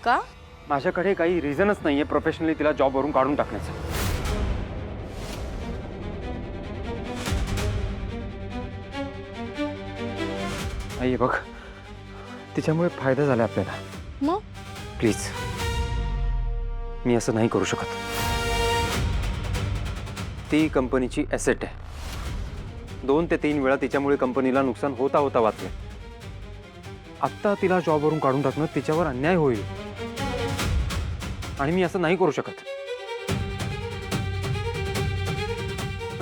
का? माझ्याकडे काही रिझनच नाहीये प्रोफेशनली तिला जॉबवरून काढून टाकण्याचं. आई बघ, तिच्यामुळे फायदा झाला आपल्याला. मग प्लीज, मी असं नाही करू शकत. ती कंपनीची ॲसेट आहे. 2 ते 3 वेळा तिच्यामुळे कंपनीला नुकसान होता होता वाचले. आत्ता तिला जॉबवरून काढून टाकणं तिच्यावर अन्याय होईल आणि मी असं नाही करू शकत.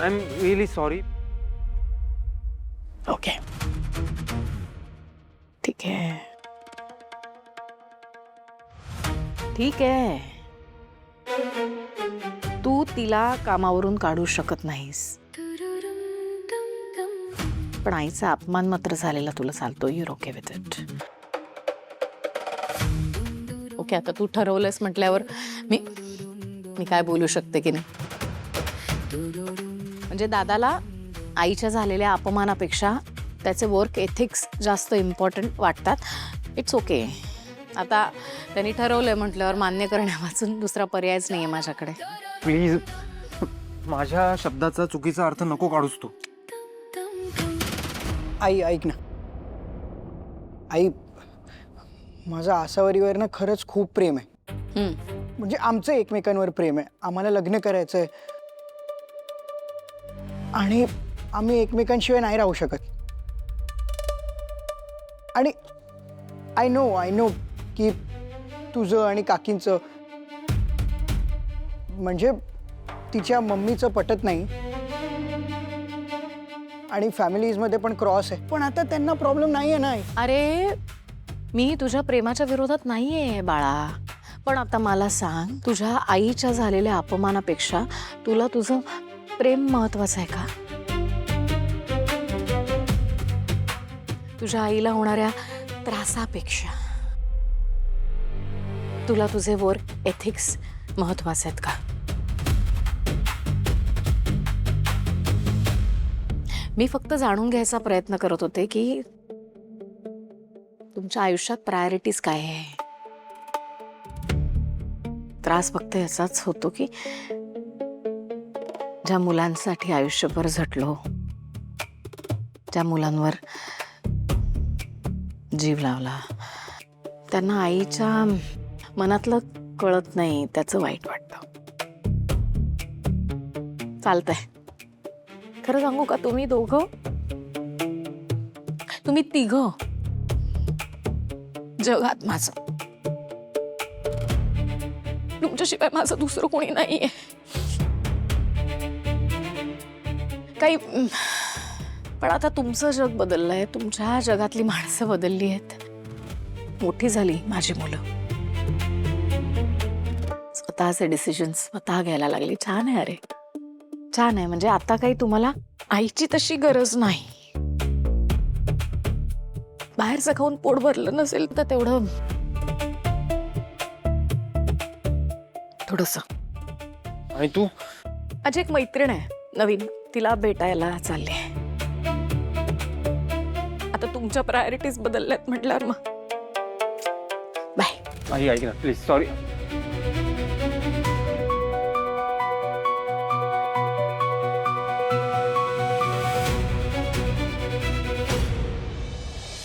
I am really sorry. Okay, ठीक आहे, ठीक आहे. तू तिला कामावरून काढू शकत नाहीस, पण आईचा अपमान मात्र झालेला तुला चालतो. Your okay with it. Okay, आता तू ठरवलंस म्हटल्यावर मी काय बोलू शकते की नाही. म्हणजे दादाला आईच्या झालेल्या अपमानापेक्षा त्याचे वर्क एथिक्स जास्त इम्पॉर्टंट वाटतात. It's okay. आता त्यांनी ठरवलंय म्हटल्यावर मान्य करण्यापासून दुसरा पर्यायच नाही आहे माझ्याकडे. प्लीज, माझ्या शब्दाचा चुकीचा अर्थ नको काढूस तू. आई ऐक ना. आई, माझं आसावरीवर ना खरंच खूप प्रेम आहे. म्हणजे आमचं एकमेकांवर प्रेम आहे. आम्हाला लग्न करायचं आहे आणि आम्ही एकमेकांशिवाय नाही राहू शकत. आणि आय नो की तुझं आणि काकींचं म्हणजे तिच्या मम्मीचं पटत नाही आणि फॅमिलीजमध्ये पण क्रॉस आहे. पण आता त्यांना प्रॉब्लेम नाही आहे ना. अरे, मी तुझ्या प्रेमाच्या विरोधात नाहीये बाळा, पण आता मला सांग, तुझ्या आईच्या झालेल्या अपमानापेक्षा तुला तुझं प्रेम महत्वाचं आहे का? तुझ्या आईला होणाऱ्या त्रासापेक्षा तुला तुझे वर्क एथिक्स महत्वाचे आहेत का? मी फक्त जाणून घ्यायचा प्रयत्न करत होते की तुमच्या आयुष्यात प्रायोरिटीज काय आहे. त्रास फक्त याचाच होतो की ज्या मुलांसाठी आयुष्यभर झटलो, ज्या मुलांवर जीव लावला, त्यांना आईच्या मनातलं कळत नाही, त्याचं वाईट वाटतं. चालतंय, खरं सांगू का, तुम्ही दोघं, तुम्ही तिघं जगात माझं. तुमच्याशिवाय माझं दुसरं कोणी नाहीये. काही पण आता तुमचं जग बदललंय, तुमच्या जगातली माणसं बदलली आहेत. मोठी झाली माझी मुलं, स्वतःचे डिसिजन्स स्वतः घ्यायला लागली. छान आहे, अरे छान आहे. म्हणजे आता काही तुम्हाला आईची तशी गरज नाही. बाहेरचं खाऊन पोट भरलं नसेल तर तेवढं थोडस. आणि तू? माझी एक मैत्रीण आहे नवीन, तिला भेटायला चालले. आता तुमच्या प्रायोरिटीज बदलल्यात म्हटल्यावर मग बाय. आई ऐक ना प्लीज. सॉरी.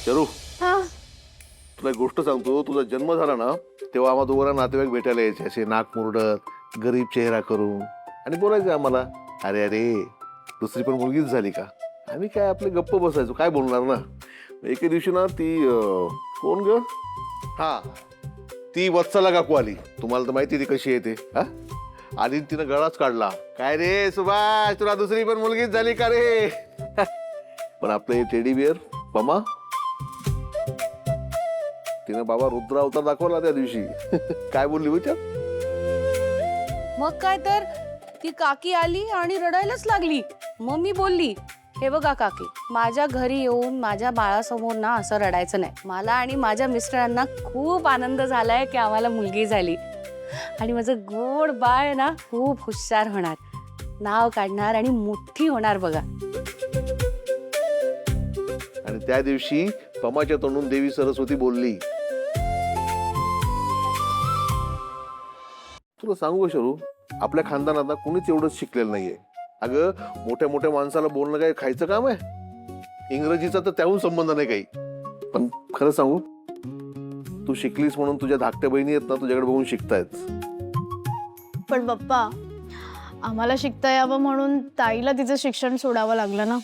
चरू, हा, तुला एक गोष्ट सांगतो. तुझा जन्म झाला ना तेव्हा आम्हा दोघांना नातेवाईक भेटायला यायचे, असे नाक मुरडत, गरीब चेहरा करून, आणि बोलायचे आम्हाला, अरे अरे दुसरी पण मुलगीच झाली का. आम्ही काय आपले गप्प बसायचो, काय बोलणार ना. एके दिवशी ना ती कोण ग, हा ती वत्सला काकू आली. तुम्हाला तर माहिती ती कशी येते. हा आधी तिनं गळाच काढला, काय रे सुभाष, तुला दुसरी पण मुलगीच झाली का रे. पण आपलं हे टेडी बिअर पमा, तिने बाबा रुद्र अवतार दाखवला त्या दिवशी. काय बोलली विचार. मग काय तर, ती काकी आली आणि रडायलाच लागली. मग मी बोलली, हे बघा काकी, माझ्या घरी येऊन माझ्या बाळासमोर ना असं रडायचं नाही. मला आणि माझ्या मिस्टरांना खूप आनंद झालाय की आम्हाला मुलगी झाली आणि माझं गोड बाळ ना खूप हुशार होणार, नाव काढणार आणि मोठी होणार बघा. आणि त्या दिवशी पमाच्या तोंडून देवी सरस्वती बोलली, तुला सांगू का शरू, आपल्या खानदानात ना कुणीच एवढंच शिकलेलं नाहीये. अगं मोठ्या मोठ्या माणसाला बोलणं काय खायचं काम आहे? इंग्रजीचा तर त्याहून संबंध नाही काही. पण खरं सांगू, तू शिकलीस म्हणून तुझ्या धाकट्या बहिणी आहेत ना तुझ्याकडे बघून शिकतायत. पण पप्पा, आम्हाला शिकता यावं म्हणून ताईला तिचं शिक्षण सोडावं लागलं ना.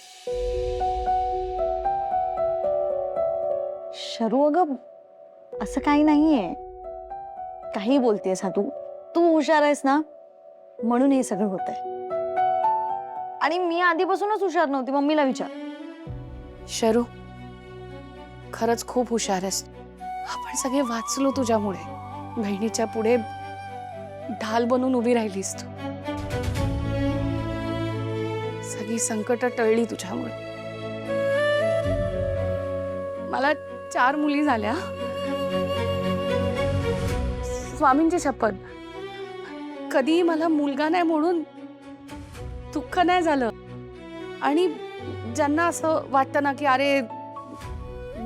शरू अगं, असं काही नाहीये. काही बोलतेस हा तू. तू हुशार आहेस ना म्हणून हे सगळं होतंय. आणि मी आधीपासूनच हुशार नव्हती. मम्मीला विचार. शरू, खरंच खूप हुशार आहेस. आपण सगळे वाचलो तुझ्यामुळे. बहिणीच्या पुढे ढाल बनून उभी राहिलीस तू. सगळी संकट टळली तुझ्यामुळे. मला 4 मुली झाल्या. स्वामींची शपथ, कधी मला मुलगा नाही म्हणून दुःख नाही झालं. आणि ज्यांना असं वाटतं ना की अरे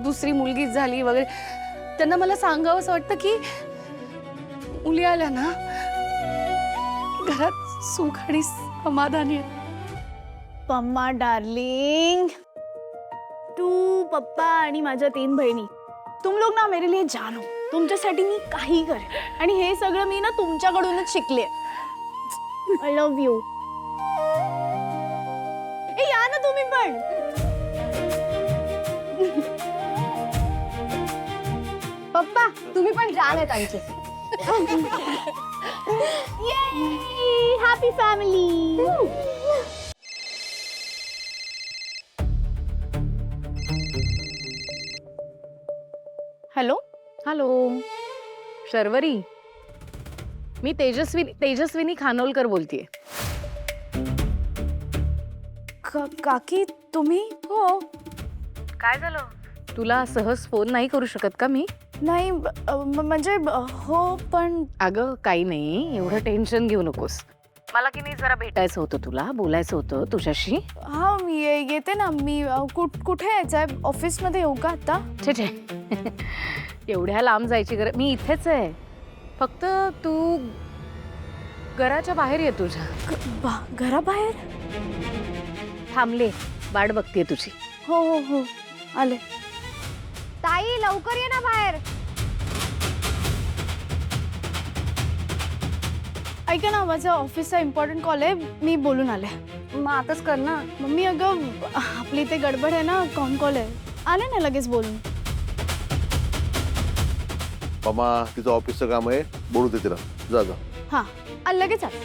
दुसरी मुलगीच झाली वगैरे, त्यांना मला सांगावं असं वाटतं की मुली आल्या ना घरात सुख आणि समाधान आहे. पम्मा डार्लिंग, तू, पप्पा आणि माझ्या 3 बहिणी, तुम लोग ना मेरे लिए जान हो. तुमच्यासाठी मी काही करेन. आणि हे सगळं मी ना तुमच्याकडूनच शिकले. I love you. ए या ना तुम्ही पण. पप्पा तुम्ही पण जाण आहेत आणखी. Happy family. Hello. Hello Sharvari, मी तेजस्विनी खानोलकर बोलतेय. काकी तुम्ही? हो. काय झालं? तुला सहज फोन नाही करू शकत का मी? नाही म्हणजे हो, पण अगं काही नाही, एवढं टेन्शन घेऊ नकोस. मला की नाही जरा भेटायचं होतं, तुला बोलायचं होतं तुझ्याशी. हा मी येते ना. मी कुठे यायचंय? ऑफिसमध्ये येऊ का आता? छे छे एवढ्या लांब जायची गरज, मी इथेच आहे. फक्त तू घराच्या बाहेर ये तुझ्या. घराबाहेर? थांबले, वाट बघतेय तुझी. हो हो हो आले. ताई लवकर ये ना बाहेर. ऐका ना, माझं ऑफिसचा इम्पॉर्टंट कॉल आहे. मी बोलून आले. मग आताच कर ना. मम्मी अगं, आपली इथे गडबड आहे ना, कॉल आहे. आले ना लगेच बोलून. मामा तिचं ऑफिसचं काम आहे, बोलू दे तिला. जा जा. हा लगेच आले.